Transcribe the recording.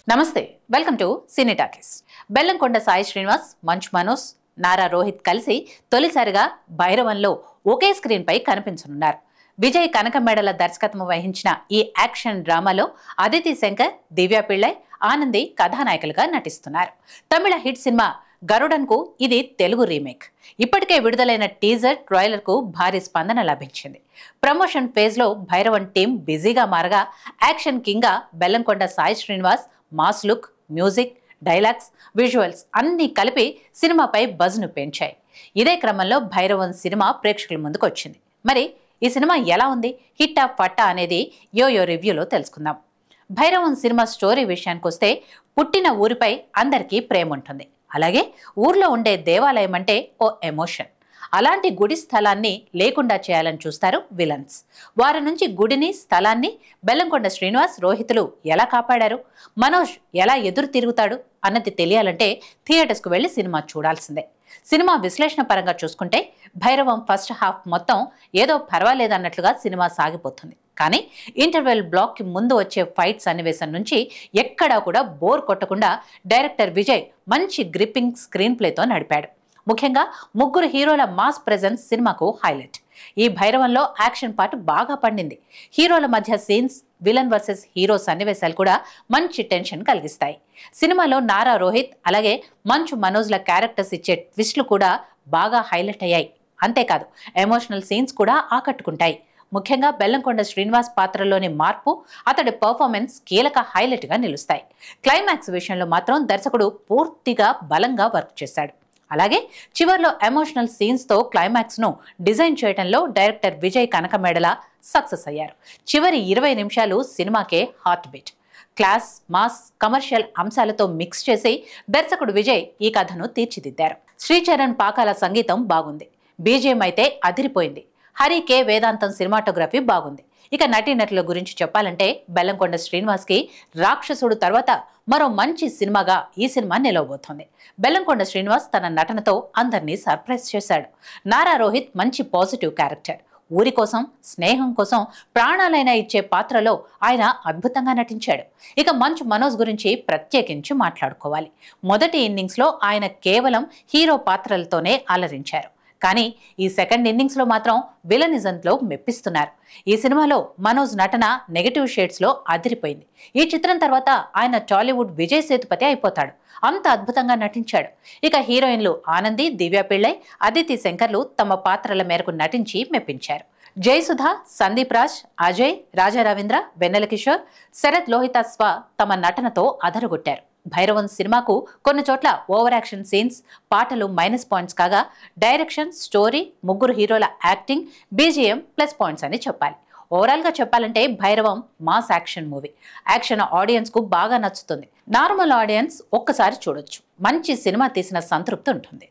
నమస్తే welcome to cine talkies. Bellamkonda Sai Srinivas, Manchu Manoj, Nara Rohit కలిసి తొలిసారిగా భైరవంలో ఒకే స్క్రీన్ పై కనిపించనున్నారు. విజయ్ కనకమేడల దర్శకత్వం వహించిన ఈ యాక్షన్ డ్రామాలో అదితి శంకర్, దివ్య పిళ్ళై, ఆనంది కథానాయకులుగా నటిస్తున్నారు. తమిళ హిట్ సినిమా గరుడన్ కు ఇది తెలుగు రీమేక్. ఇప్పటికే విడుదలైన టీజర్, ట్రైలర్ కు భారీ స్పందన లభించింది. ప్రమోషన్ ఫేజ్ లో భైరవన్ టీం బిజీగా మారగా యాక్షన్ కింగ్ గా Bellamkonda Sai Srinivas mass look, music, dialogues, visuals అన్నీ కలిపి సినిమాపై బజ్ ను పెంచాయి. ఇదే క్రమంలో భైరవన్ సినిమా ప్రేక్షకుల ముందుకు వచ్చింది. మరి ఈ సినిమా ఎలా ఉంది, హిట్టా ఫట్టా అనేది యోయో రివ్యూలో తెలుసుకుందాం. భైరవన్ సినిమా స్టోరీ విషయానికి వస్తే, పుట్టిన ఊరిపై అందరికీ ప్రేమ ఉంటుంది. అలాగే ఊర్లో ఉండే దేవాలయం అంటే ఓ ఎమోషన్. అలాంటి గుడి స్థలాన్ని లేకుండా చేయాలని చూస్తారు విలన్స్. వారి నుంచి గుడిని, స్థలాన్ని బెల్లంకొండ శ్రీనివాస్, రోహితులు ఎలా కాపాడారు, మనోజ్ ఎలా ఎదురు తిరుగుతాడు అన్నది తెలియాలంటే థియేటర్స్కు వెళ్లి సినిమా చూడాల్సిందే. సినిమా విశ్లేషణ పరంగా చూసుకుంటే భైరవం ఫస్ట్ హాఫ్ మొత్తం ఏదో పర్వాలేదన్నట్లుగా సినిమా సాగిపోతుంది. కానీ ఇంటర్వెల్ బ్లాక్ కి ముందు వచ్చే ఫైట్ సన్నివేశం నుంచి ఎక్కడా కూడా బోర్ కొట్టకుండా డైరెక్టర్ విజయ్ మంచి గ్రిప్పింగ్ స్క్రీన్ ప్లేతో నడిపాడు. ముఖ్యంగా ముగ్గురు హీరోల మాస్ ప్రెజెన్స్ సినిమాకు హైలైట్. ఈ భైరవంలో యాక్షన్ పార్ట్ బాగా పండింది. హీరోల మధ్య సీన్స్, విలన్ వర్సెస్ హీరో సన్నివేశాలు కూడా మంచి టెన్షన్ కలిగిస్తాయి. సినిమాలో నారా రోహిత్ అలాగే మంచు మనోజ్ల క్యారెక్టర్స్ ఇచ్చే ట్విస్టులు కూడా బాగా హైలైట్ అయ్యాయి. అంతేకాదు ఎమోషనల్ సీన్స్ కూడా ఆకట్టుకుంటాయి. ముఖ్యంగా బెల్లంకొండ శ్రీనివాస్ పాత్రలోని మార్పు, అతడి పర్ఫార్మెన్స్ కీలక హైలైట్ గా నిలుస్తాయి. క్లైమాక్స్ విషయంలో మాత్రం దర్శకుడు పూర్తిగా బలంగా వర్క్ చేశాడు. అలాగే చివర్లో ఎమోషనల్ సీన్స్ తో క్లైమాక్స్ ను డిజైన్ చేయడంలో డైరెక్టర్ విజయ్ కనకమేడల సక్సెస్ అయ్యారు. చివరి 20 నిమిషాలు సినిమాకే heart beat. Class, mass, commercial అంశాలతో మిక్స్ చేసి దర్శకుడు విజయ్ ఈ కథను తీర్చిదిద్దారు. శ్రీచరణ్ పాకాల సంగీతం బాగుంది. బీజిఎం అయితే అదిరిపోయింది. హరి కే వేదాంతం సినిమాటోగ్రఫీ బాగుంది. ఇక నటీనటుల గురించి చెప్పాలంటే బెల్లంకొండ శ్రీనివాస్ కి రాక్షసుడు తర్వాత మరో మంచి సినిమాగా ఈ సినిమా నిలవబోతోంది. బెల్లంకొండ శ్రీనివాస్ తన నటనతో అందరినీ సర్ప్రైజ్ చేశాడు. నారా రోహిత్ మంచి పాజిటివ్ క్యారెక్టర్. ఊరి కోసం, స్నేహం కోసం ప్రాణాలైనా ఇచ్చే పాత్రలో ఆయన అద్భుతంగా నటించాడు. ఇక మంచు మనోజ్ గురించి ప్రత్యేకించి మాట్లాడుకోవాలి. మొదటి ఇన్నింగ్స్ లో ఆయన కేవలం హీరో పాత్రలతోనే అలరించారు. కానీ ఈ సెకండ్ ఇన్నింగ్స్ లో మాత్రం విలనిజంలో మెప్పిస్తున్నారు. ఈ సినిమాలో మనోజ్ నటన నెగటివ్ షేడ్స్ లో అదిరిపోయింది. ఈ చిత్రం తర్వాత ఆయన టాలీవుడ్ విజయ్ సేతుపతి అయిపోతాడు. అంత అద్భుతంగా నటించాడు. ఇక హీరోయిన్లు ఆనంది, దివ్య పిళ్ళై, అదితి శంకర్లు తమ పాత్రల మేరకు నటించి మెప్పించారు. జయసుధ, సందీప్ రాజ్, అజయ్, రాజా రవీంద్ర, వెన్నెల కిషోర్, శరత్ లోహితాస్వ తమ నటనతో అదరగొట్టారు. భైరవన్ సినిమాకు కొన్ని చోట్ల ఓవర్ యాక్షన్ సీన్స్, పాటలు మైనస్ పాయింట్స్ కాగా డైరెక్షన్, స్టోరీ, ముగ్గురు హీరోల యాక్టింగ్, బీజిఎం ప్లస్ పాయింట్స్ అని చెప్పాలి. ఓవరాల్ గా చెప్పాలంటే Bhairavam mass action movie. Action audience కు బాగా నచ్చుతుంది. నార్మల్ ఆడియన్స్ ఒక్కసారి చూడొచ్చు. మంచి సినిమా తీసిన సంతృప్తి ఉంటుంది.